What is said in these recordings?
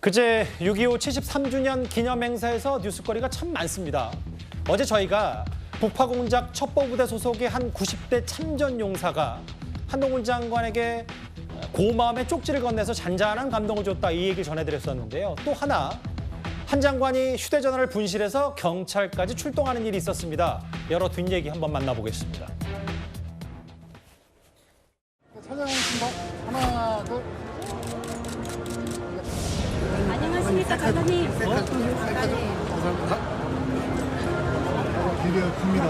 그제 6.25 73주년 기념행사에서 뉴스거리가 참 많습니다. 어제 저희가 북파공작 첩보부대 소속의 한 90대 참전용사가 한동훈 장관에게 고마움의 쪽지를 건네서 잔잔한 감동을 줬다, 이 얘기를 전해드렸었는데요. 또 하나, 한 장관이 휴대전화를 분실해서 경찰까지 출동하는 일이 있었습니다. 여러 뒷얘기 한번 만나보겠습니다. 찾아오신다. 하나, 둘. 안녕하십니까, 장관님. 감사합니다. 기대가 큽니다.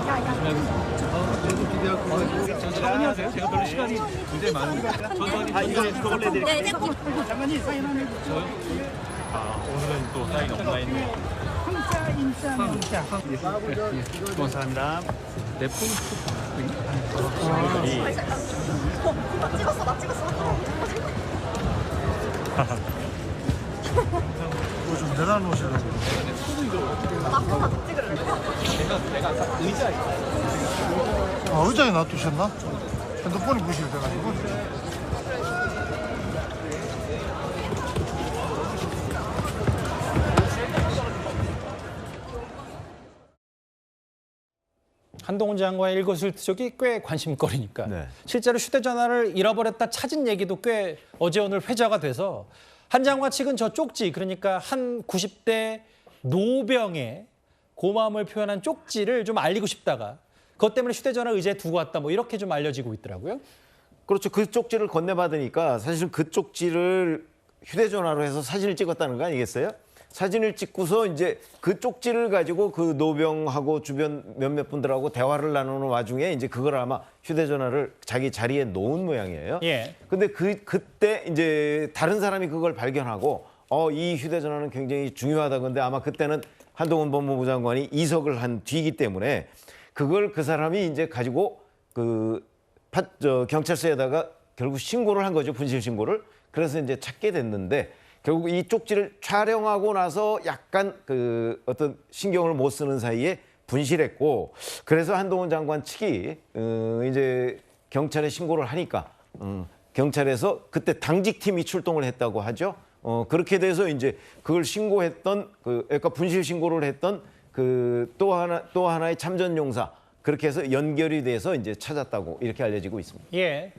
저도 기대가 커가지고. 천천히 하세요. 제가 별로 시간이 굉장히 많으니까 천천히. 이걸 내드릴게요. 장관님 사인 한번 해주세요. 오늘은 또 사인 온라인. 한자, 인자, 문자. 감사합니다. 내 폰. 나 찍었어. 좀 내려놓으시라고. 나보다 더 찍으래. 내가 아까 의자에 의자에 놔두셨나? 핸드폰이 부실돼가지고. 한동훈 장관의 일거수일투족이 꽤 관심거리니까. 네. 실제로 휴대전화를 잃어버렸다 찾은 얘기도 꽤 어제 오늘 회자가 돼서 한 장관 측은 저 쪽지, 그러니까 한 90대 노병의 고마움을 표현한 쪽지를 좀 알리고 싶다가 그것 때문에 휴대전화 의자에 두고 왔다, 뭐 이렇게 좀 알려지고 있더라고요. 그렇죠. 그 쪽지를 건네받으니까 사실 그 쪽지를 휴대전화로 해서 사진을 찍었다는 거 아니겠어요? 사진을 찍고서 이제 그 쪽지를 가지고 그 노병하고 주변 몇몇 분들하고 대화를 나누는 와중에 이제 그걸 아마 휴대전화를 자기 자리에 놓은 모양이에요. 예. 근데 그때 이제 다른 사람이 그걸 발견하고 이 휴대전화는 굉장히 중요하다. 근데 아마 그때는 한동훈 법무부 장관이 이석을 한 뒤이기 때문에 그걸 그 사람이 이제 가지고 경찰서에다가 결국 신고를 한 거죠. 분실 신고를. 그래서 이제 찾게 됐는데 결국 이 쪽지를 촬영하고 나서 약간 어떤 신경을 못 쓰는 사이에 분실했고, 그래서 한동훈 장관 측이 이제 경찰에 신고를 하니까 경찰에서 그때 당직팀이 출동을 했다고 하죠. 그렇게 돼서 이제 그걸 신고했던 그러니까 분실 신고를 했던 또 하나의 참전 용사, 그렇게 해서 연결이 돼서 이제 찾았다고 이렇게 알려지고 있습니다. 예.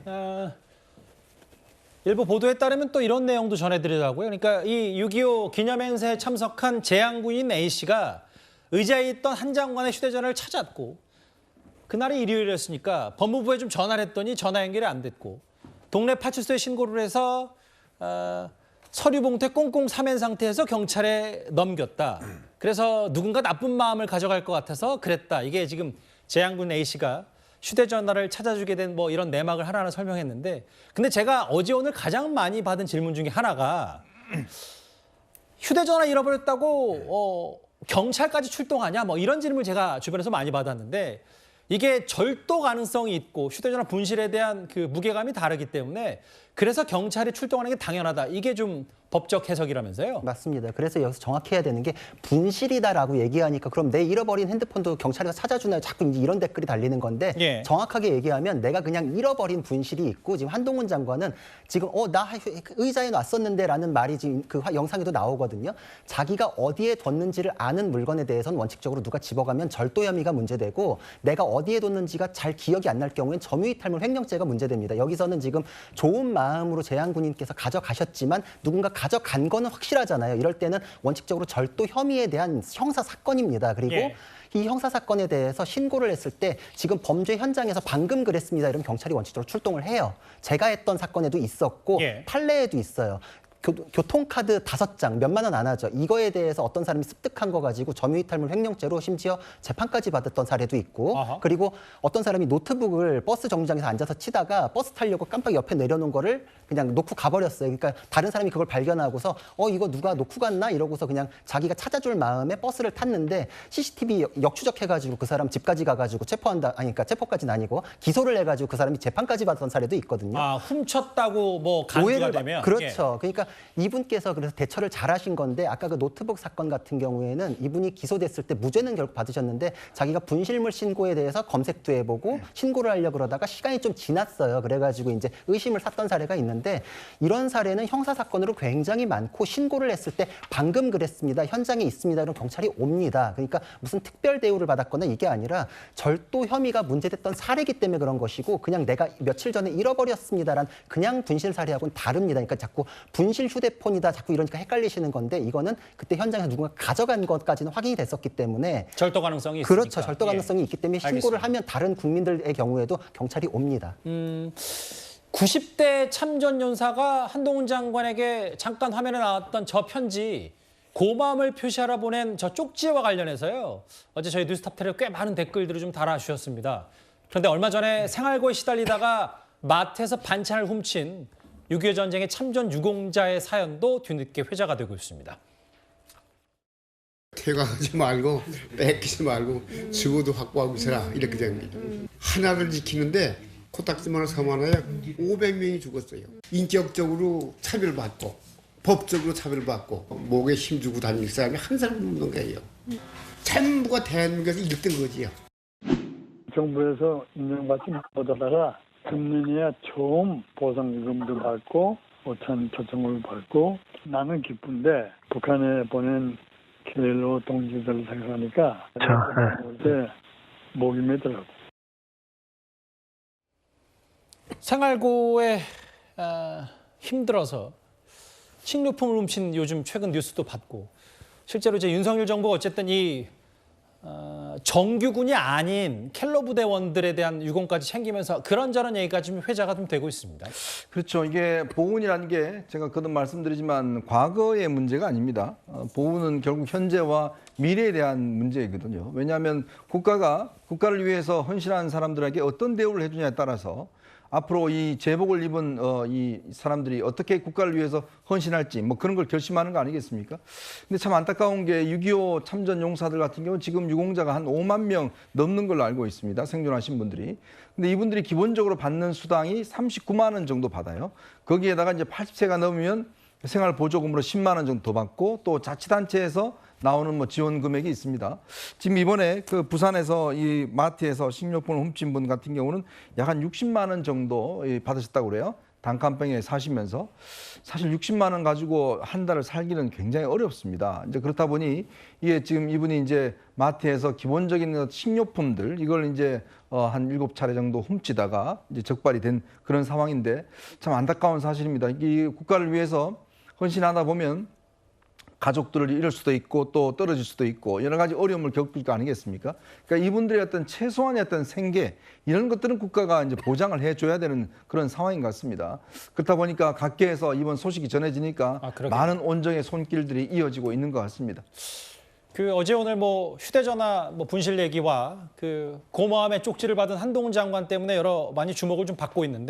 일부 보도에 따르면 또 이런 내용도 전해드리더라고요. 그러니까 이 6.25 기념행사에 참석한 재향군인 A씨가 의자에 있던 한 장관의 휴대전화를 찾았고, 그날이 일요일이었으니까 법무부에 좀 전화를 했더니 전화 연결이 안 됐고, 동네 파출소에 신고를 해서 서류 봉투에 꽁꽁 싸맨 상태에서 경찰에 넘겼다. 그래서 누군가 나쁜 마음을 가져갈 것 같아서 그랬다. 이게 지금 재향군 A씨가 휴대전화를 찾아주게 된 뭐 이런 내막을 하나하나 설명했는데, 근데 제가 어제 오늘 가장 많이 받은 질문 중에 하나가 휴대전화 잃어버렸다고 경찰까지 출동하냐, 뭐 이런 질문을 제가 주변에서 많이 받았는데, 이게 절도 가능성이 있고 휴대전화 분실에 대한 그 무게감이 다르기 때문에 그래서 경찰이 출동하는 게 당연하다. 이게 좀 법적 해석이라면서요? 맞습니다. 그래서 여기서 정확히 해야 되는 게 분실이다라고 얘기하니까 그럼 내 잃어버린 핸드폰도 경찰에서 찾아주나요? 자꾸 이제 이런 댓글이 달리는 건데, 예. 정확하게 얘기하면 내가 그냥 잃어버린 분실이 있고, 지금 한동훈 장관은 지금 나 의자에 놨었는데 라는 말이 지금 그 영상에도 나오거든요. 자기가 어디에 뒀는지를 아는 물건에 대해서는 원칙적으로 누가 집어가면 절도 혐의가 문제되고, 내가 어디에 뒀는지가 잘 기억이 안 날 경우엔 점유이탈물 횡령죄가 문제됩니다. 여기서는 지금 좋은 마음으로 재향군인께서 가져가셨지만 누군가 가져간 거는 확실하잖아요. 이럴 때는 원칙적으로 절도 혐의에 대한 형사 사건입니다. 그리고 예. 이 형사 사건에 대해서 신고를 했을 때 지금 범죄 현장에서 방금 그랬습니다. 이러면 경찰이 원칙적으로 출동을 해요. 제가 했던 사건에도 있었고 예. 판례에도 있어요. 교통카드 5장 몇만 원 안 하죠. 이거에 대해서 어떤 사람이 습득한 거 가지고 점유이탈물 횡령죄로 심지어 재판까지 받았던 사례도 있고, 아하. 그리고 어떤 사람이 노트북을 버스 정류장에서 앉아서 치다가 버스 타려고 깜빡 옆에 내려놓은 거를 그냥 놓고 가버렸어요. 그러니까 다른 사람이 그걸 발견하고서 이거 누가 놓고 갔나 이러고서 그냥 자기가 찾아줄 마음에 버스를 탔는데 CCTV 역추적해가지고 그 사람 집까지 가가지고 그러니까 체포까지는 아니고 기소를 해가지고 그 사람이 재판까지 받았던 사례도 있거든요. 훔쳤다고 뭐 간주가 되면. 그렇죠. 그러니까 이분께서 그래서 대처를 잘하신 건데 아까 그 노트북 사건 같은 경우에는 이분이 기소됐을 때 무죄는 결국 받으셨는데 자기가 분실물 신고에 대해서 검색도 해보고 신고를 하려고 그러다가 시간이 좀 지났어요. 그래가지고 이제 의심을 샀던 사례가 있는데 이런 사례는 형사 사건으로 굉장히 많고 신고를 했을 때 방금 그랬습니다. 현장에 있습니다. 그럼 경찰이 옵니다. 그러니까 무슨 특별 대우를 받았거나 이게 아니라 절도 혐의가 문제됐던 사례이기 때문에 그런 것이고 그냥 내가 며칠 전에 잃어버렸습니다란 그냥 분실 사례하고는 다릅니다. 그러니까 자꾸 분실 휴대폰이다 자꾸 이러니까 헷갈리시는 건데 이거는 그때 현장에서 누군가 가져간 것까지는 확인이 됐었기 때문에 절도 가능성이 있으니까. 그렇죠. 절도 가능성이 있기 때문에 신고를 알겠습니다. 하면 다른 국민들의 경우에도 경찰이 옵니다. 90대 참전 연사가 한동훈 장관에게 잠깐 화면에 나왔던 저 편지 고마움을 표시하라 보낸 저 쪽지와 관련해서요. 어제 저희 뉴스탑텔에 꽤 많은 댓글들을 좀 달아주셨습니다. 그런데 얼마 전에 생활고에 시달리다가 마트에서 반찬을 훔친 6.25 전쟁의 참전 유공자의 사연도 뒤늦게 회자가 되고 있습니다. 퇴각하지 말고 뺏기지 말고 증오도 확보하고 있어라 이렇게 됩니다. 하나를 지키는데 코딱지만을 삼아놔야 500명이 죽었어요. 인격적으로 차별받고 법적으로 차별받고 목에 힘주고 다닐 사람이 한 사람도 없는 거예요. 전부가 대한민국에서 1등 거지요. 정부에서 인정받지 못하다가 금년에야 처음 보상금도 받고 5천 초청을 받고 나는 기쁜데 북한에 보낸 킬러 동지들을 생각하니까 그때 목이 메더라고. 생활고에 힘들어서 식료품을 훔친 요즘 최근 뉴스도 봤고 실제로 이제 윤석열 정부가 어쨌든 이 정규군이 아닌 켈러 부대원들에 대한 유공까지 챙기면서 그런저런 얘기가 지금 회자가 좀 되고 있습니다. 그렇죠. 이게 보훈이라는 게 제가 거듭 말씀드리지만 과거의 문제가 아닙니다. 보훈은 결국 현재와 미래에 대한 문제이거든요. 왜냐하면 국가를 위해서 헌신한 사람들에게 어떤 대우를 해주냐에 따라서 앞으로 이 제복을 입은 이 사람들이 어떻게 국가를 위해서 헌신할지 뭐 그런 걸 결심하는 거 아니겠습니까? 근데 참 안타까운 게 6.25 참전 용사들 같은 경우 지금 유공자가 한 5만 명 넘는 걸로 알고 있습니다. 생존하신 분들이. 근데 이분들이 기본적으로 받는 수당이 39만 원 정도 받아요. 거기에다가 이제 80세가 넘으면 생활 보조금으로 10만 원 정도 더 받고 또 자치단체에서 나오는 뭐 지원 금액이 있습니다. 지금 이번에 그 부산에서 이 마트에서 식료품을 훔친 분 같은 경우는 약 한 60만 원 정도 받으셨다고 그래요. 단칸방에 사시면서 사실 60만 원 가지고 한 달을 살기는 굉장히 어렵습니다. 이제 그렇다 보니 이게 지금 이분이 이제 마트에서 기본적인 식료품들 이걸 이제 한 7차례 정도 훔치다가 이제 적발이 된 그런 상황인데 참 안타까운 사실입니다. 이 국가를 위해서 헌신하다 보면 가족들을 잃을 수도 있고 또 떨어질 수도 있고 여러 가지 어려움을 겪을 거 아니겠습니까? 그러니까 이분들의 어떤 최소한의 어떤 생계 이런 것들은 국가가 이제 보장을 해줘야 되는 그런 상황인 것 같습니다. 그렇다 보니까 각계에서 이번 소식이 전해지니까 많은 온정의 손길들이 이어지고 있는 것 같습니다. 그 어제 오늘 뭐 휴대전화 뭐 분실 얘기와 그 고마움의 쪽지를 받은 한동훈 장관 때문에 많이 주목을 좀 받고 있는데.